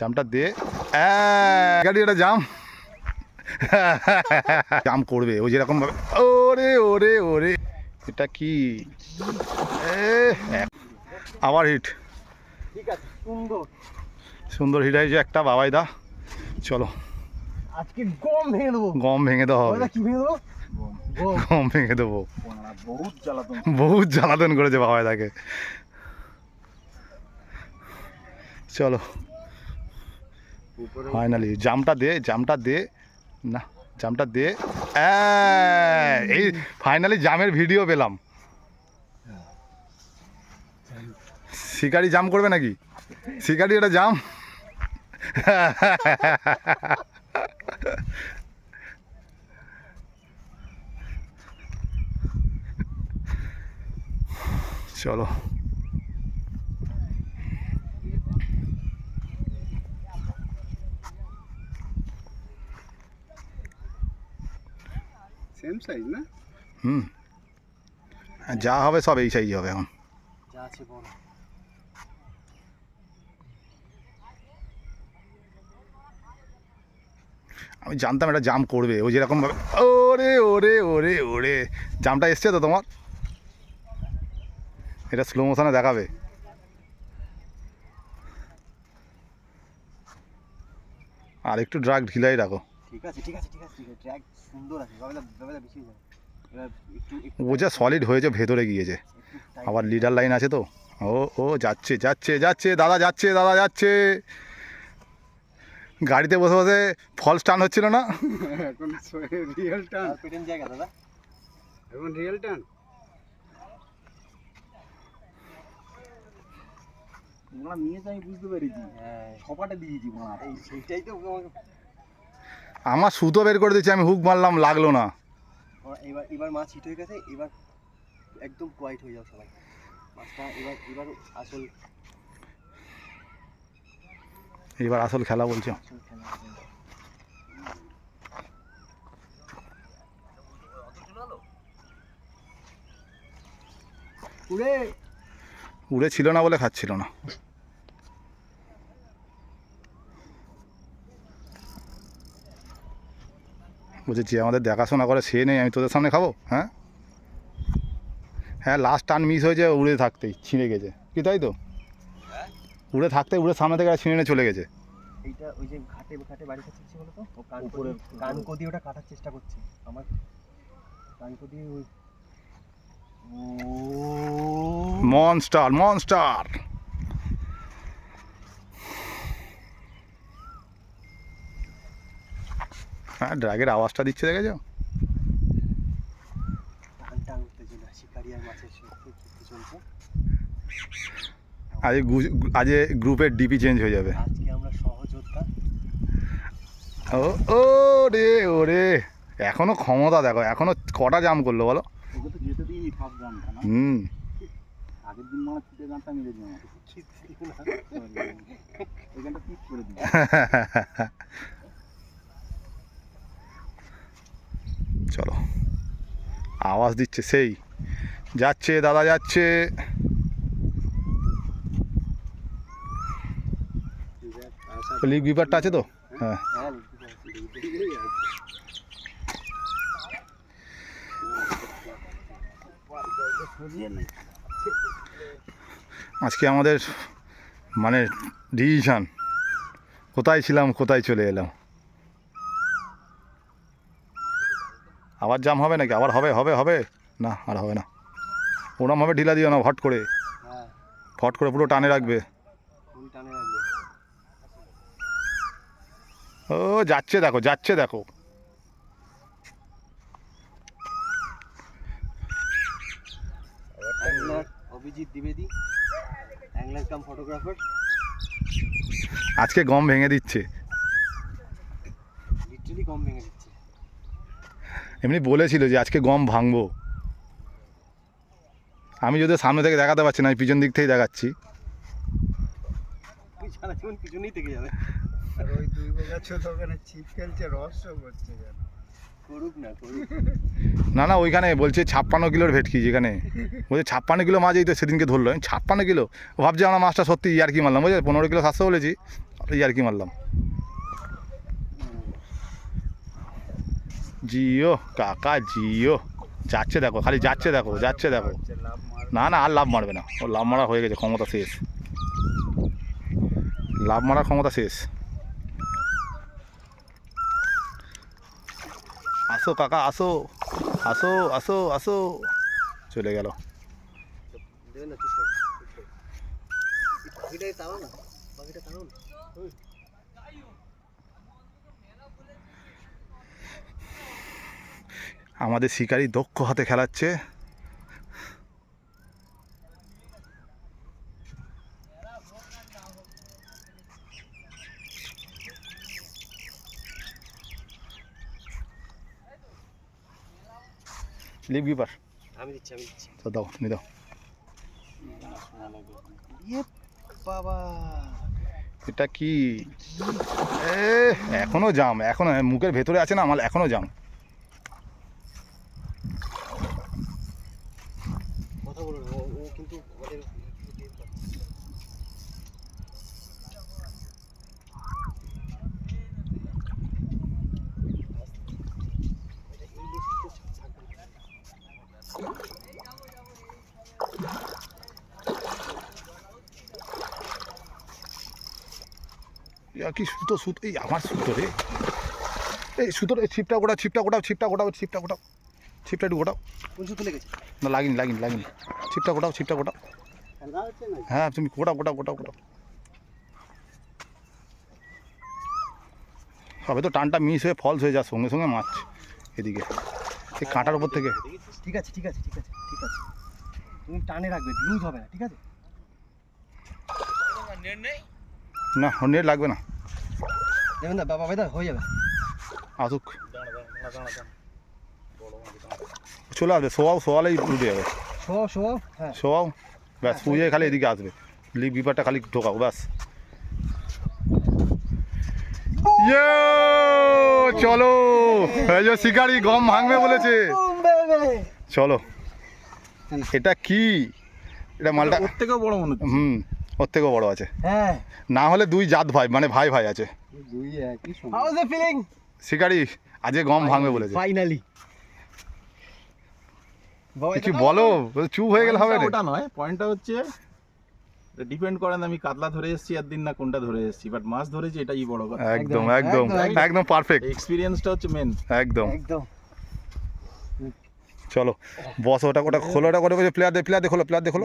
জামটা দে, গাড়ি এটা জাম জাম করবে ওই যেরকম ভাবে। ওরে ওরে ওরে, এটা কি আবার হিট, ঠিক আছে, সুন্দর সুন্দর হিট হয়েছে একটা। বাবাই দা চলো আজকে গম ভেঙে দেবো। গম ভেঙে দেওয়া হবে, কি ভেঙে দেবো? গম ভেঙে দেবো। বহুত জ্বালাতন, বহুত জ্বালাতন করেছে বাবাই দাকে। চলো ফাইনালি জামটা দে, জামটা দে, না জামটা দে। এই ফাইনালি জামের ভিডিও পেলাম। শিকারি জাম করবে নাকি? শিকারি এটা জাম। চলো সেম সাইজ না? যা হবে সব এই সাইজ হবে এখন। যা আছে বল। আমি জানতাম এটা জাম করবে ওই যেরকম ভাবে। ওরে ওরে ওরে ওরে, জামটা এসছে তো তোমার? এটা স্লো মোশনে দেখাবে। আর একটু ড্রাগ ঢিলাই রাখো। ঠিক আছে ঠিক আছে ঠিক আছে, ট্র্যাক সুন্দর আছে, বাবাদা বেশি যায়। এবার একটু ও যা সলিড হয়েছে ভেতরে গিয়েছে। আবার লিডার লাইন আছে তো। ও ও যাচ্ছে যাচ্ছে যাচ্ছে, দাদা যাচ্ছে, দাদা যাচ্ছে। গাড়িতে বসে বসে ফলস টান হচ্ছিল না? এখন রিয়েল টান পেটেন জায়গা দাদা, এখন রিয়েল টান। তোমরা নিয়ে যাই বুঝতে পেরেছি, সপাটা দিয়েছি মাছ, সেইটাই তো আমার সুতো বের করে দিচ্ছি, আমি হুক মারলাম লাগলো না। এবার এবার মাছ হিট হয়ে গেছে, এবার একদম কোয়াইট হয়ে যাও সবাই। মাছটা এবার এবার আসল এবার আসল খেলা বলছো। উড়ে উড়ে ছিল না বলে খাচ্ছিল না। বলছে যে আমাদের দেখাশোনা করে সে নেই, আমি তোদের সামনে খাবো? হ্যাঁ হ্যাঁ, লাস্ট টার্ন মিস হয়েছে উড়ে থাকতেই, ছিঁড়ে গেছে কি তাই তো? উড়ে থাকতে উড়ে সামনে থেকে ছিঁড়ে নিয়ে চলে গেছে। এইটা ওই যে ঘাটে ঘাটে বাড়ি খাচ্ছে বলো তো, ও কানকো দিয়ে ওটা কাটার চেষ্টা করছে। আমার কানকো দিয়ে ওই মনস্টার মনস্টার। হ্যাঁ, ড্রাগের আওয়াজটা দিচ্ছে দেখেছো? টান টান উত্তেজনা, শিকারি আর মাছের যুদ্ধ চলছে। আজ গ্রুপের ডিপি চেঞ্জ হয়ে যাবে। আজকে আমরা সহযোদ্ধা। ও ও রে ওরে, এখনো ক্ষমতা দেখো, এখনো কটা জাম করলো বলো? ওকে তো যেতে দিইনি ফার্স্ট গানটা না। আগের দিন মানে ছুটে গানটা মেরে দিই আমাকে। ওই গানটা পিক করে দিই। চলো আওয়াজ দিচ্ছে সেই, যাচ্ছে দাদা যাচ্ছে। লিগ বিপারটা আছে তো? হ্যাঁ আজকে আমাদের মানে ডিসিশন, কোথায় ছিলাম কোথায় চলে এলাম। আবার জাম হবে নাকি? আবার হবে হবে হবে না, আর হবে না। ওরমভাবে ঢিলা দিও না, ফট করে ফট করে পুরো টানে রাখবে। ও যাচ্ছে দেখো, যাচ্ছে দেখো। অভিজিৎ দ্বিবেদী, অ্যাংলার কাম ফটোগ্রাফার, আজকে গম ভেঙে দিচ্ছে, লিটারালি গম ভেঙে দিচ্ছে। এমনি বলেছিল যে আজকে গম ভাঙবো। আমি যদি সামনে থেকে দেখাতে পারছি না, আমি পিছন দিক থেকেই দেখাচ্ছি। সারা জীবন পিছনেই থেকে যাবে। আর ওই দুই বগা ছোট ওখানে ছিপ খেলছে, রহস্য করছে কেন? করুক না করুক। না না, ওইখানে বলছে 56 কিলোর ভেটকি, যেখানে বলছে 56 কিলো মাছ এই তো সেদিনকে ধরলো। আমি 56 কিলো, ভাবছি আমরা মাছটা সত্যি আর কি মারলাম, বুঝলে 15 কিলো 700 বলেছি, আর কি মারলাম। জিও কাকা জিও, যাচ্ছে দেখো, খালি যাচ্ছে দেখো, যাচ্ছে দেখো। না না, আর লাভ মারবে না, ও লাভ মারা হয়ে গেছে, ক্ষমতা শেষ, লাভ মারার ক্ষমতা শেষ। আসো কাকা আসো, আসো আসো আসো, চলে গেল। দেবে না, চুপ করো, চুপ করো। পাখিটাই তাড়াও না, পাখিটা তাড়াও না। আমাদের শিকারি দক্ষ হাতে খেলাচ্ছে। লিভ কিপার আমি দিচ্ছি, আমি দিচ্ছি। তো দাও, নি দাও। ইয়ে বাবা, এটা কি? এখনো জাম, এখনো মুখের ভেতরে আছে না, আমার এখনো জাম। কথা বলো না, ও কিন্তু আমাদের কি সুতো, সুতো, এই আমার সুতো রে, এই সুতোর ছিপটা গোটাও, ছিপটা গোটাও, ছিপটা গোটাও, ছিপটা গোটাও, ছিপটা একটু গোটাও। কোন সুতো লেগেছে? না লাগিনি লাগিনি লাগিনি, ছিপটা গোটাও, ছিপটা গোটাও। হ্যাঁ তুমি গোটাও গোটাও গোটাও গোটাও। সবে তো টানটা মিস হয়ে ফলস হয়ে যায়, সঙ্গে সঙ্গে মাছ এদিকে এই কাঁটার উপর থেকে। ঠিক আছে, ঠিক আছে, ঠিক আছে, ঠিক আছে, তুমি টানে রাখবে, লুজ হবে না, ঠিক আছে? না নেট লাগবে না, দেবেন না বাবা, বেদা হয়ে যাবে। আসুক, চলে আসবে, শোয়াও, শোয়ালেই উঠে যাবে। শোয়াও, শোয়াও, হ্যাঁ। শোয়াও, ব্যাস শুয়ে খালি এদিকে আসবে, লিভ বিপারটা খালি ঢোকাও ব্যাস। ইয়ে চলো, এই যে শিকারি গম ভাঙবে বলেছে, চলো। এটা কি? এটা মালটা ওর থেকেও বড় মনে হচ্ছে। ওর থেকেও বড় আছে, হ্যাঁ। না হলে দুই জাত ভাই, মানে ভাই ভাই আছে। দুই একই সমান। How is the feeling? শিকারি আজকে গম ভাঙবে বলেছে, ফাইনালি। কিছু বলো, চুপ হয়ে গেলে হবে না। ওটা নয়, পয়েন্টটা হচ্ছে ডিপেন্ড করে না আমি কাতলা ধরে এসেছি একদিন না কোনটা ধরে এসেছি, বাট মাছ ধরেছি, এটাই বড় কথা। একদম একদম একদম পারফেক্ট, এক্সপিরিয়েন্সটা হচ্ছে মেন। একদম। একদম। চলো বস, ওটা ওটা খোলো, ওটা করে প্লেয়ার দে, প্লেয়ার দেখো, প্লেয়ার দেখো।